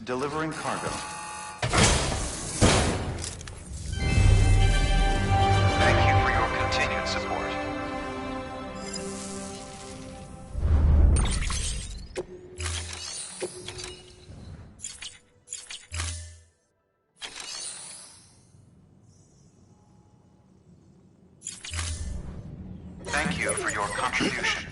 Delivering cargo. Thank you for your continued support. Thank you for your contribution.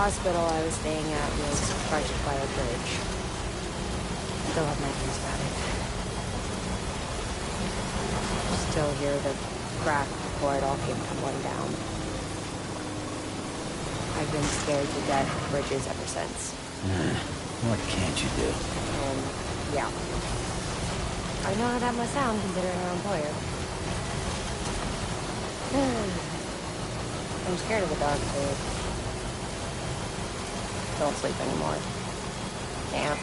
hospital I was staying at was right by a bridge. Still have nightmares about it. Still hear the crack before it all came tumbling down. I've been scared to death of bridges ever since. What can't you do? And, yeah. I know how that must sound considering our employer. I'm scared of the dark, dude. Don't sleep anymore. Can't.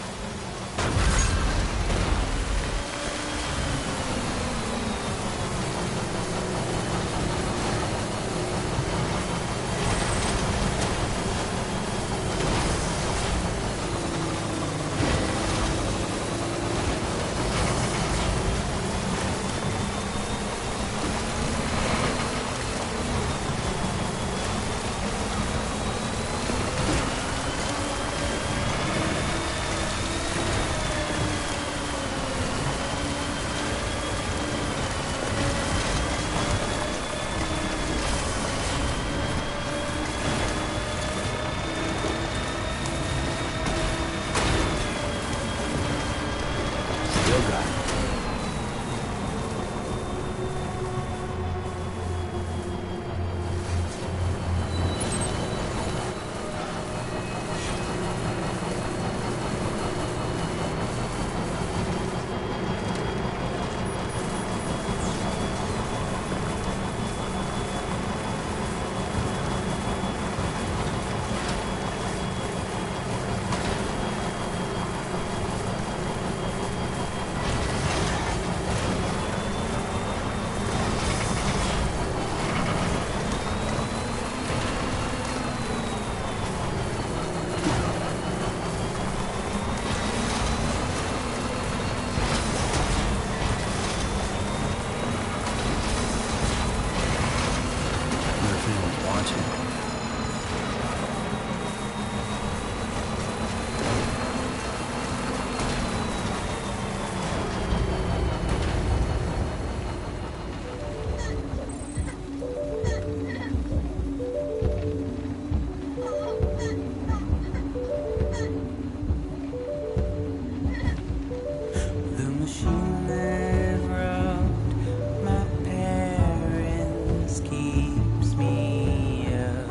Keeps me up.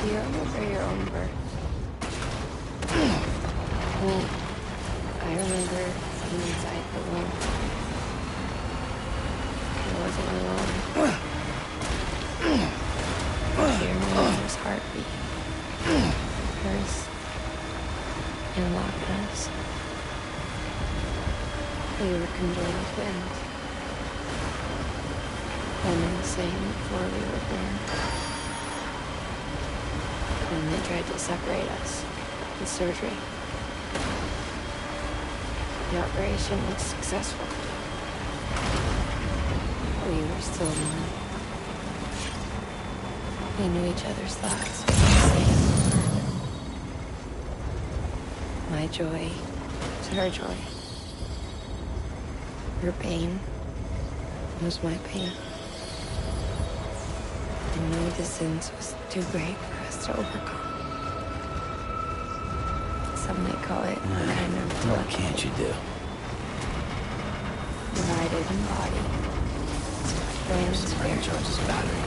Do you remember your own birth? I remember being inside the womb. I wasn't alone. I hear my mother's heartbeat. Hers. And Lochna's. We were conjoined twins. One and the same before we were born. And they tried to separate us with surgery. The operation was successful. We were still one. We knew each other's thoughts. My joy was her joy. Her pain was my pain. And no distance was too great for us to overcome. Some might call it a kind of What can't you do? divided in body, joined in spirit. Charges battery.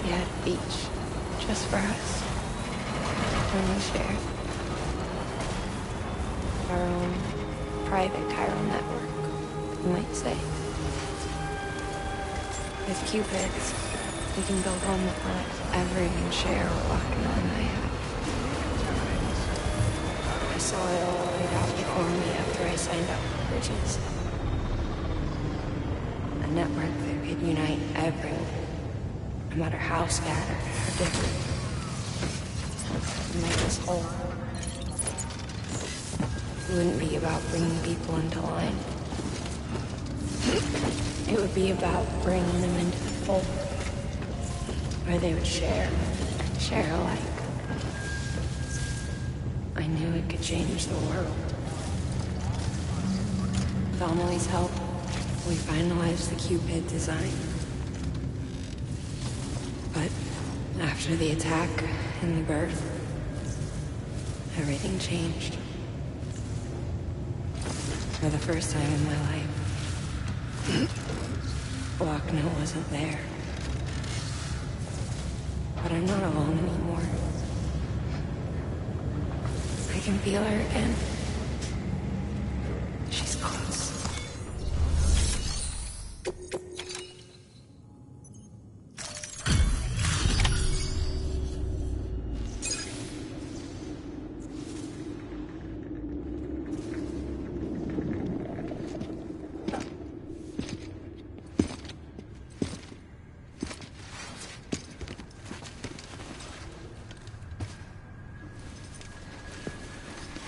We had a beach just for us. And we shared our own private chiral network, you might say. With Cupids, we can build one that not ever even share what Lochna and I have. I saw it all laid out before me after I signed up for Bridges. A network that could unite everyone, no matter how scattered or different, and make us whole. It wouldn't be about bringing people into line. It would be about bringing them into the fold, where they would share alike. I knew it could change the world. With Amelie's help, we finalized the Cupid design. But after the attack and the birth, everything changed. For the first time in my life, Lochna wasn't there. But I'm not alone anymore. I can feel her again. She's close.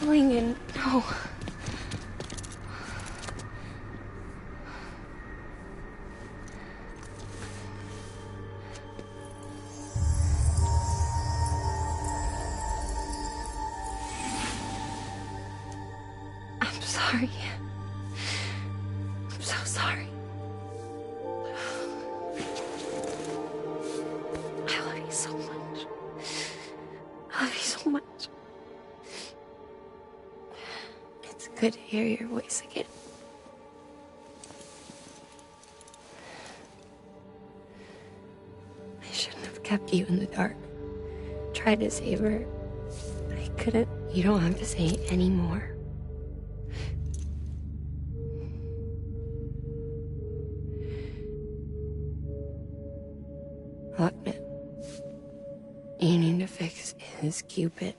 Going in. No. I'm sorry. I'm so sorry. I love you so much. I love you so much. It's good to hear your voice again. I shouldn't have kept you in the dark. Tried to save her. I couldn't. You don't have to say any more. Lochna, you need to fix his Cupid.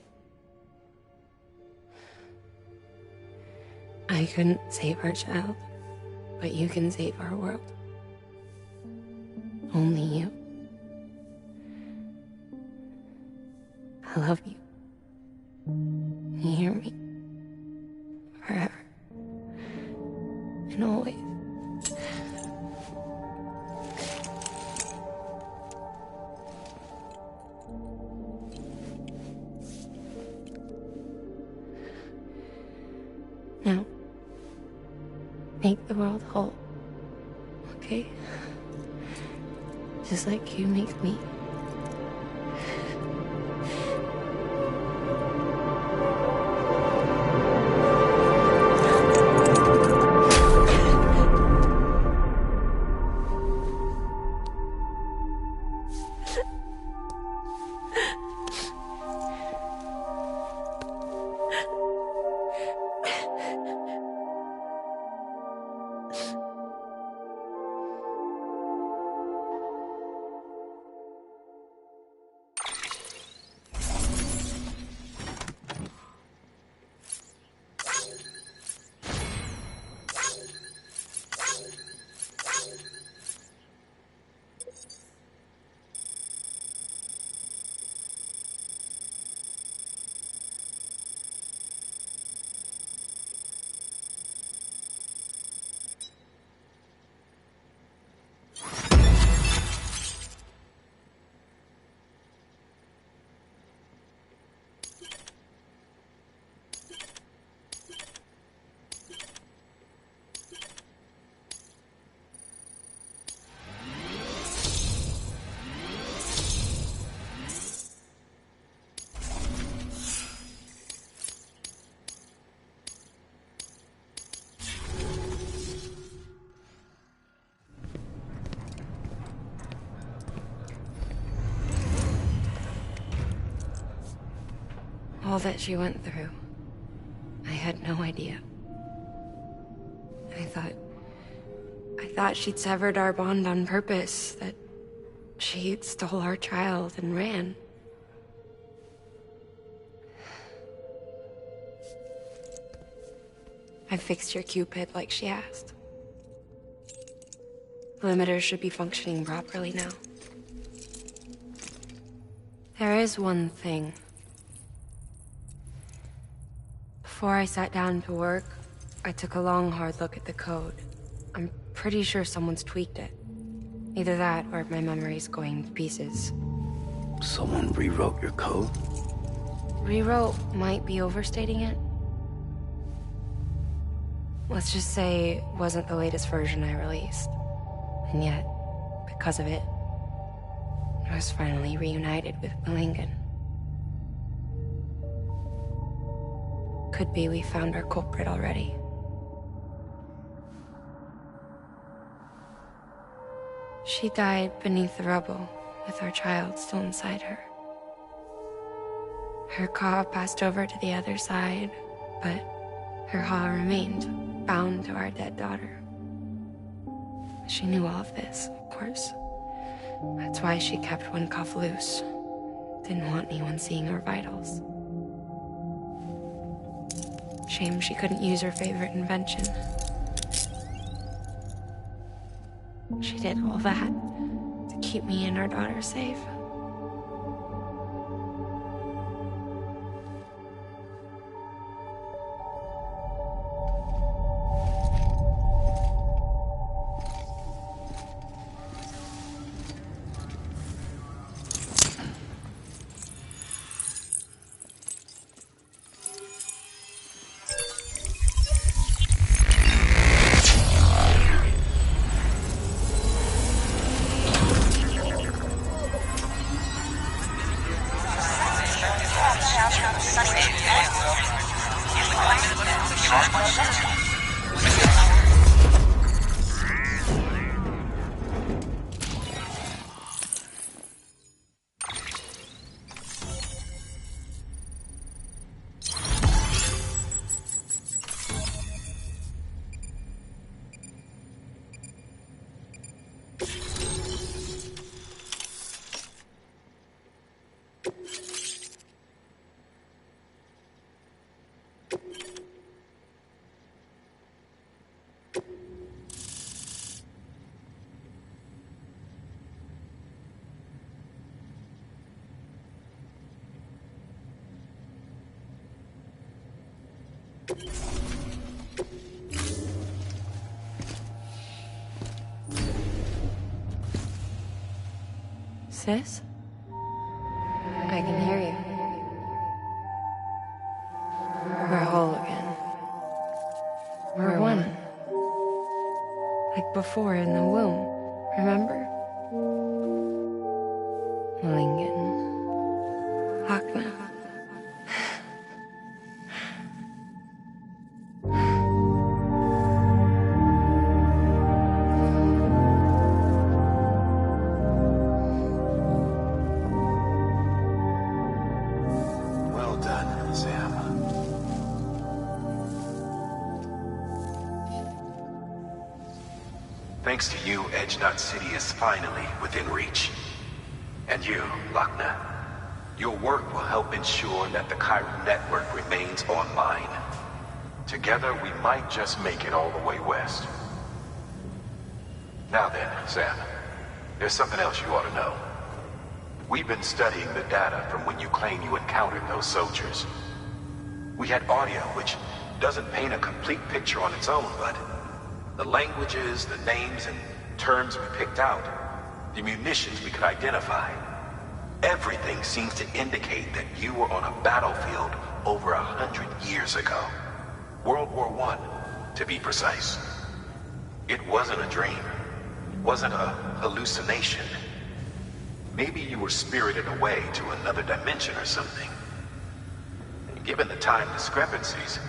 I couldn't save our child, but you can save our world. Only you. I love you. You hear me? Forever. And always. Now, make the world whole, okay? Just like you make me. All that she went through. I had no idea. I thought she'd severed our bond on purpose, that she stole our child and ran. I fixed your Cupid like she asked. The limiter should be functioning properly now. There is one thing. Before I sat down to work, I took a long, hard look at the code. I'm pretty sure someone's tweaked it. Either that, or my memory's going to pieces. Someone rewrote your code? Rewrote might be overstating it. Let's just say it wasn't the latest version I released. And yet, because of it, I was finally reunited with Malingen. Could be we found our culprit already. She died beneath the rubble, with our child still inside her. Her Ka passed over to the other side, but her Ha remained, bound to our dead daughter. She knew all of this, of course. That's why she kept one cuff loose. Didn't want anyone seeing her vitals. Shame she couldn't use her favorite invention. She did all that to keep me and our daughter safe. Sis? I can hear you. We're whole again. We're one. Like before in the womb, remember? Malingen. Hakna. Well done, Sam. Thanks to you, Edge Knot City is finally within reach. And you, Lakna, your work will help ensure that the Chiron network remains online. Together, we might just make it all the way west. Now then, Sam, there's something else you ought to know. We've been studying the data from when you claim you encountered those soldiers. We had audio, which doesn't paint a complete picture on its own, but the languages, the names, and terms we picked out, the munitions we could identify, everything seems to indicate that you were on a battlefield over 100 years ago. World War I, to be precise. It wasn't a dream. It wasn't a hallucination. Maybe you were spirited away to another dimension or something. And given the time discrepancies,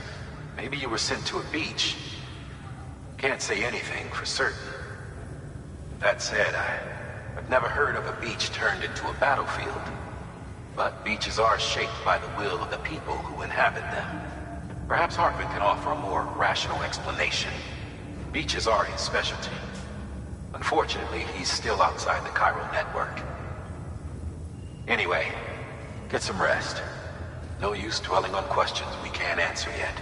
maybe you were sent to a beach. Can't say anything for certain. That said, I've never heard of a beach turned into a battlefield. But beaches are shaped by the will of the people who inhabit them. Perhaps Hartman can offer a more rational explanation. Beaches are his specialty. Unfortunately, he's still outside the chiral network. Anyway, get some rest. No use dwelling on questions we can't answer yet.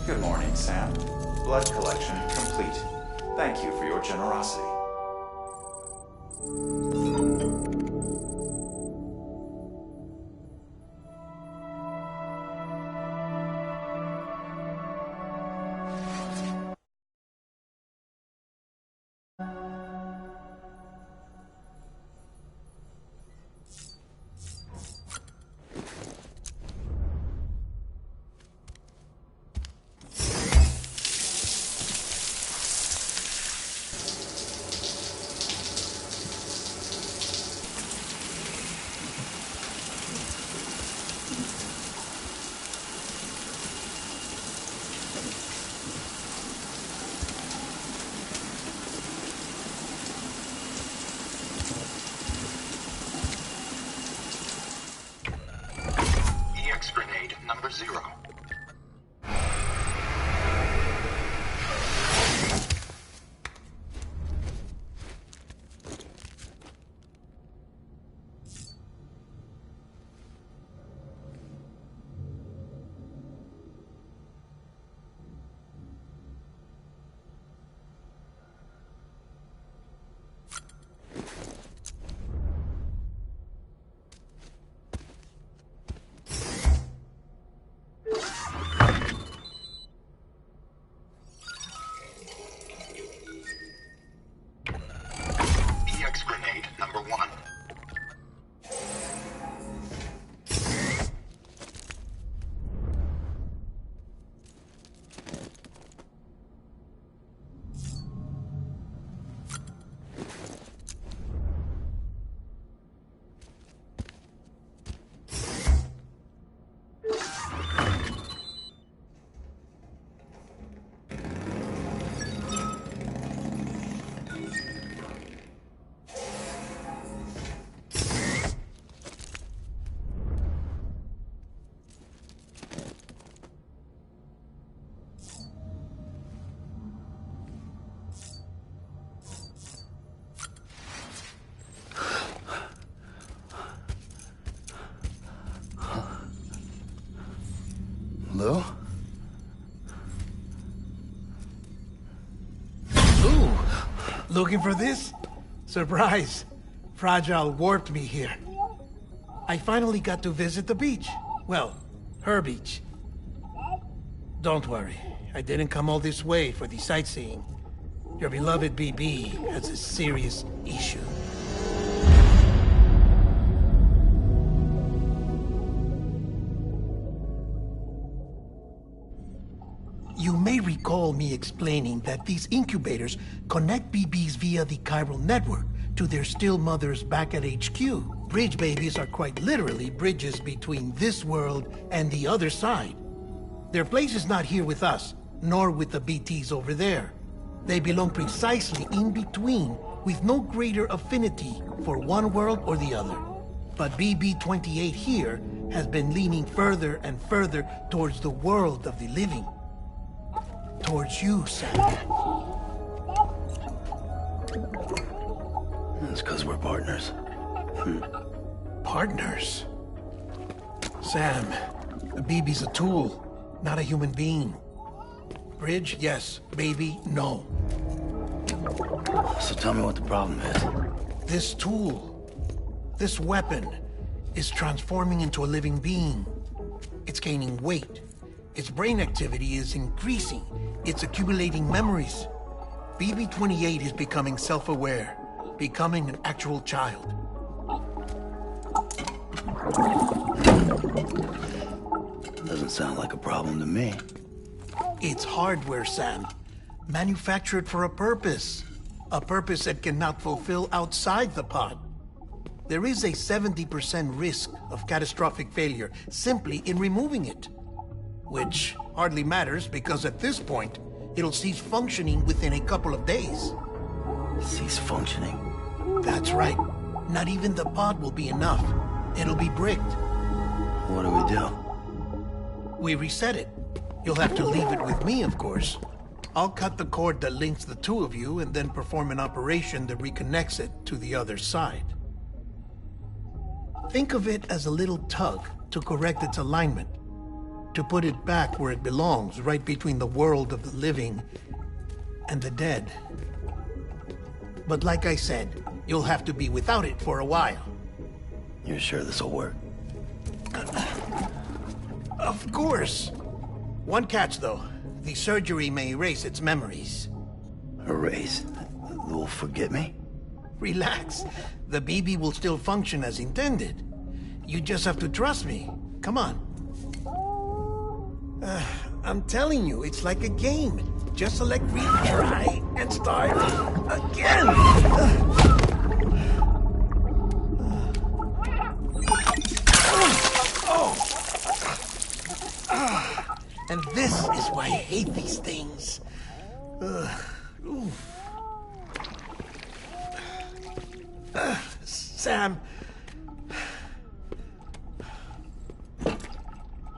Good morning, Sam. Blood collection complete. Thank you for your generosity. Grenade number 0. Grenade number 1. Hello? Ooh, looking for this? Surprise. Fragile warped me here. I finally got to visit the beach. Well, her beach. Don't worry, I didn't come all this way for the sightseeing. Your beloved BB has a serious issue. You may recall me explaining that these incubators connect BBs via the chiral network to their still mothers back at HQ. Bridge babies are quite literally bridges between this world and the other side. Their place is not here with us, nor with the BTs over there. They belong precisely in between, with no greater affinity for one world or the other. But BB-28 here has been leaning further and further towards the world of the living. Towards you, Sam. It's because we're partners. Partners? Sam, a BB's a tool, not a human being. Bridge, yes. Baby, no. So tell me what the problem is. This tool, this weapon, is transforming into a living being. It's gaining weight. Its brain activity is increasing. It's accumulating memories. BB-28 is becoming self-aware, becoming an actual child. Doesn't sound like a problem to me. It's hardware, Sam. Manufactured for a purpose. A purpose it cannot fulfill outside the pod. There is a 70% risk of catastrophic failure simply in removing it. Which hardly matters because at this point, it'll cease functioning within a couple of days. Cease functioning? That's right. Not even the pod will be enough. It'll be bricked. What do we do? We reset it. You'll have to leave it with me, of course. I'll cut the cord that links the two of you and then perform an operation that reconnects it to the other side. Think of it as a little tug to correct its alignment, to put it back where it belongs, right between the world of the living and the dead. But like I said, you'll have to be without it for a while. You're sure this'll work? Of course. One catch, though. The surgery may erase its memories. Erase? They'll forget me? Relax. The BB will still function as intended. You just have to trust me. Come on. I'm telling you, it's like a game. Just select retry and start again. And this is why I hate these things. Sam,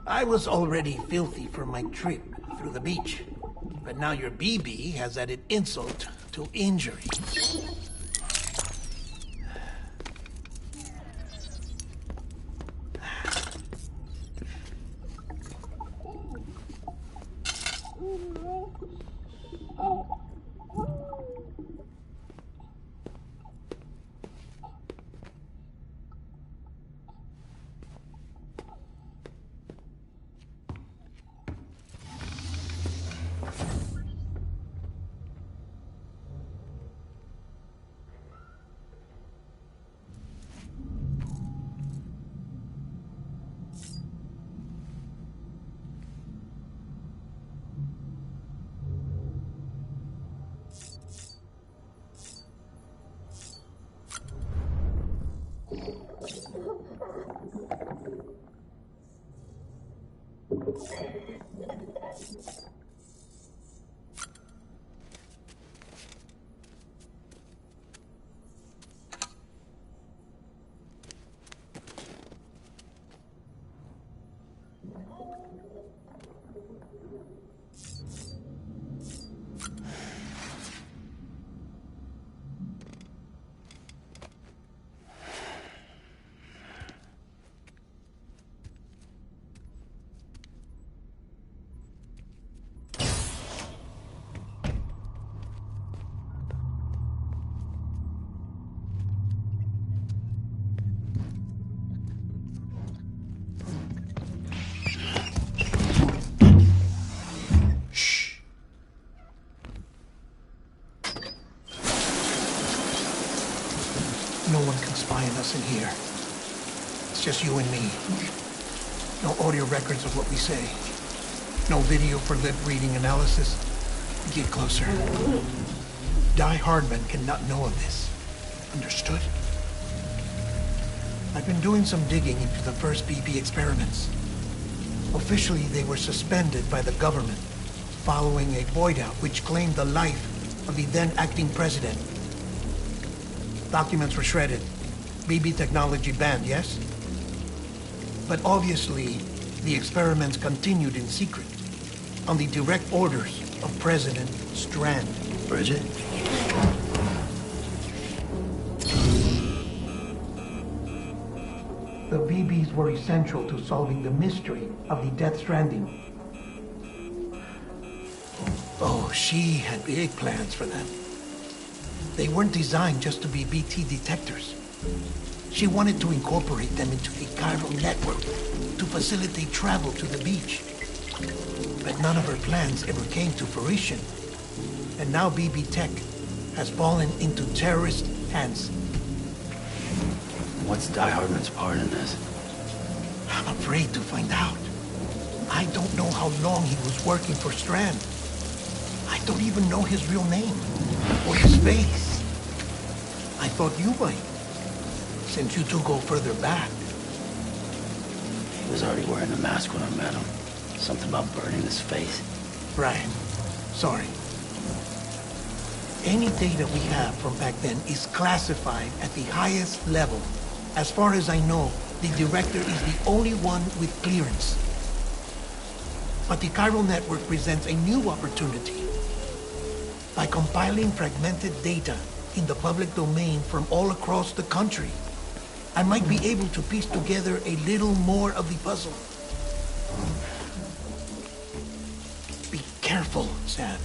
I was already filthy from my trip through the beach, but now your BB has added insult to injury. No one can spy on us in here. It's just you and me. No audio records of what we say. No video for lip reading analysis. Get closer. Die Hardman cannot know of this. Understood? I've been doing some digging into the first BB experiments. Officially, they were suspended by the government following a void out which claimed the life of the then acting president. Documents were shredded. BB technology banned, yes? But obviously, the experiments continued in secret, on the direct orders of President Strand. Bridget? The BBs were essential to solving the mystery of the Death Stranding. Oh, she had big plans for them. They weren't designed just to be BT detectors. She wanted to incorporate them into the chiral network to facilitate travel to the beach. But none of her plans ever came to fruition. And now BB Tech has fallen into terrorist hands. What's Die Hardman's part in this? I'm afraid to find out. I don't know how long he was working for Strand. I don't even know his real name or his face. I thought you might, since you two go further back. He was already wearing a mask when I met him. Something about burning his face. Right. Sorry. Any data we have from back then is classified at the highest level. As far as I know, the director is the only one with clearance. But the chiral network presents a new opportunity. By compiling fragmented data in the public domain from all across the country, I might be able to piece together a little more of the puzzle. Be careful, Sam.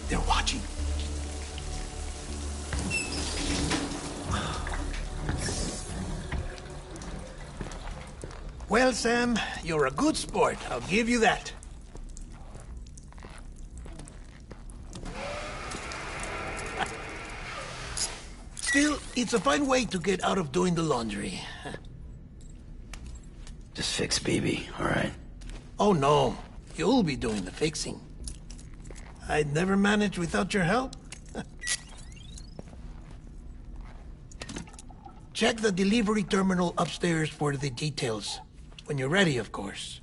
They're watching. Well, Sam, you're a good sport. I'll give you that. Still, it's a fine way to get out of doing the laundry. Just fix BB, all right? Oh, no. You'll be doing the fixing. I'd never manage without your help. Check the delivery terminal upstairs for the details. When you're ready, of course.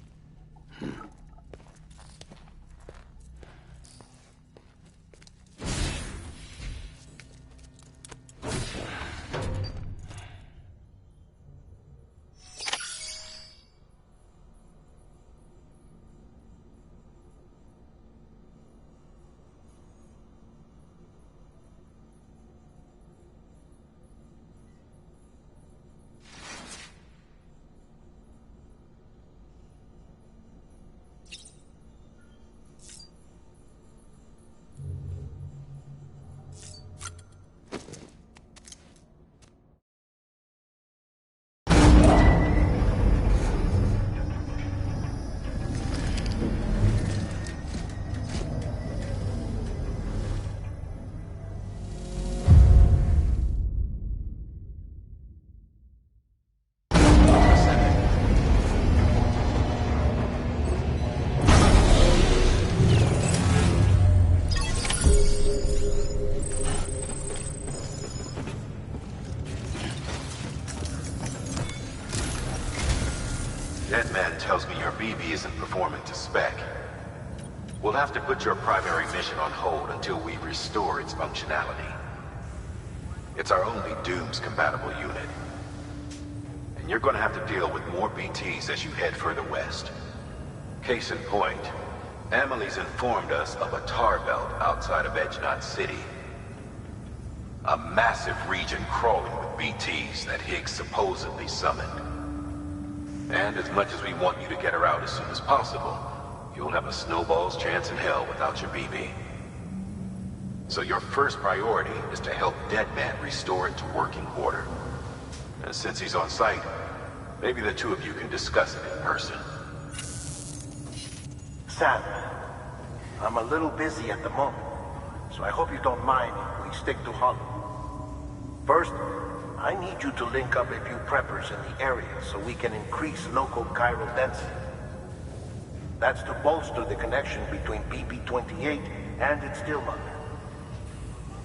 Deadman tells me your BB isn't performing to spec. We'll have to put your primary mission on hold until we restore its functionality. It's our only Dooms-compatible unit. And you're gonna have to deal with more BTs as you head further west. Case in point, Amelie's informed us of a tar belt outside of Edgenot City. A massive region crawling with BTs that Higgs supposedly summoned. And as much as we want you to get her out as soon as possible, you'll have a snowball's chance in hell without your BB. So your first priority is to help Deadman restore it to working order. And since he's on site, maybe the two of you can discuss it in person. Sam, I'm a little busy at the moment, so I hope you don't mind if we stick to Hollow. First, I need you to link up a few preppers in the area so we can increase local chiral density. That's to bolster the connection between BB-28 and its stillmother.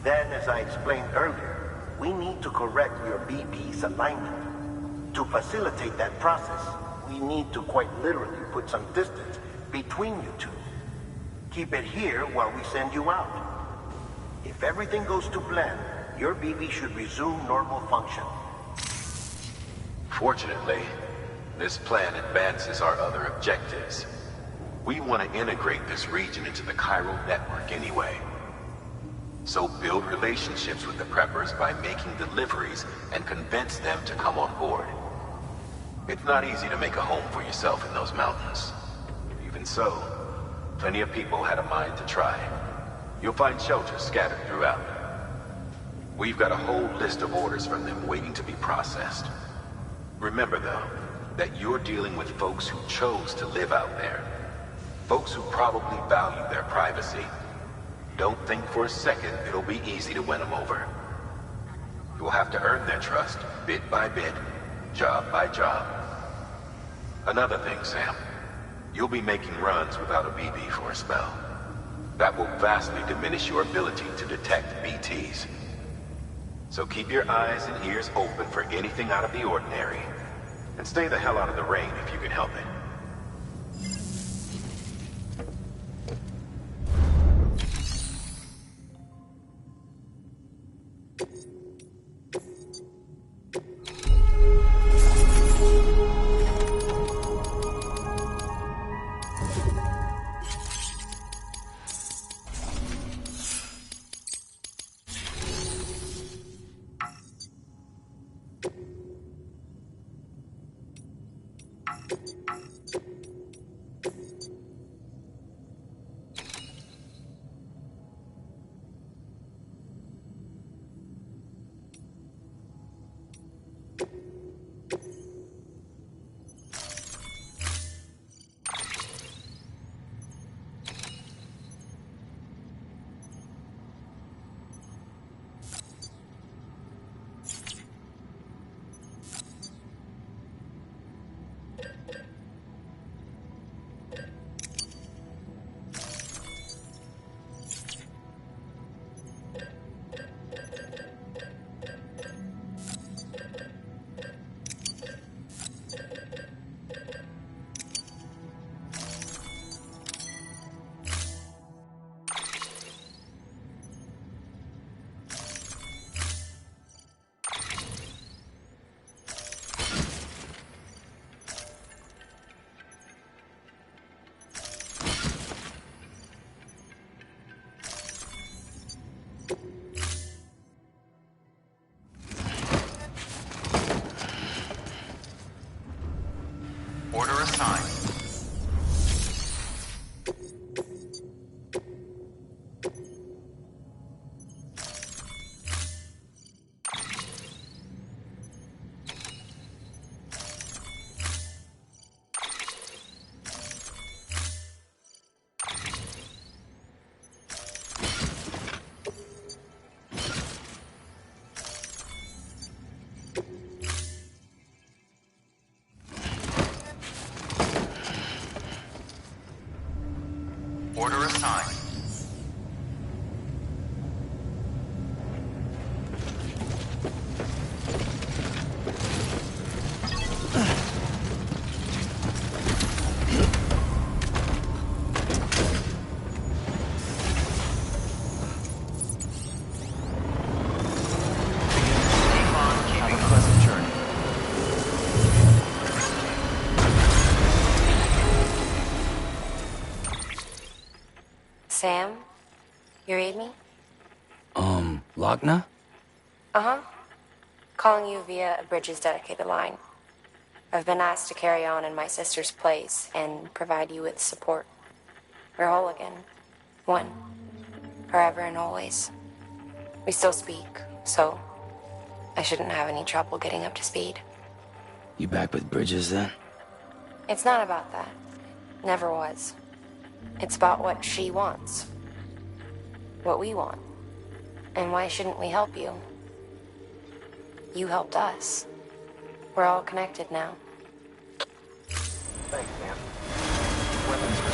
Then, as I explained earlier, we need to correct your BB's alignment. To facilitate that process, we need to quite literally put some distance between you two. Keep it here while we send you out. If everything goes to plan, your BB should resume normal function. Fortunately, this plan advances our other objectives. We want to integrate this region into the chiral network anyway. So build relationships with the preppers by making deliveries and convince them to come on board. It's not easy to make a home for yourself in those mountains. Even so, plenty of people had a mind to try. You'll find shelters scattered throughout. We've got a whole list of orders from them waiting to be processed. Remember, though, that you're dealing with folks who chose to live out there. Folks who probably value their privacy. Don't think for a second it'll be easy to win them over. You'll have to earn their trust, bit by bit, job by job. Another thing, Sam. You'll be making runs without a BB for a spell. That will vastly diminish your ability to detect BTs. So keep your eyes and ears open for anything out of the ordinary. And stay the hell out of the rain if you can help it. Order assigned. Order assigned. Have a pleasant journey. Sam, you read me? Lochna? Uh-huh. Calling you via a Bridges dedicated line. I've been asked to carry on in my sister's place and provide you with support. We're whole again. One. Forever and always. We still speak, so I shouldn't have any trouble getting up to speed. You back with Bridges then? It's not about that. Never was. It's about what she wants. What we want. And why shouldn't we help you? You helped us. We're all connected now. Thanks, man. Weapons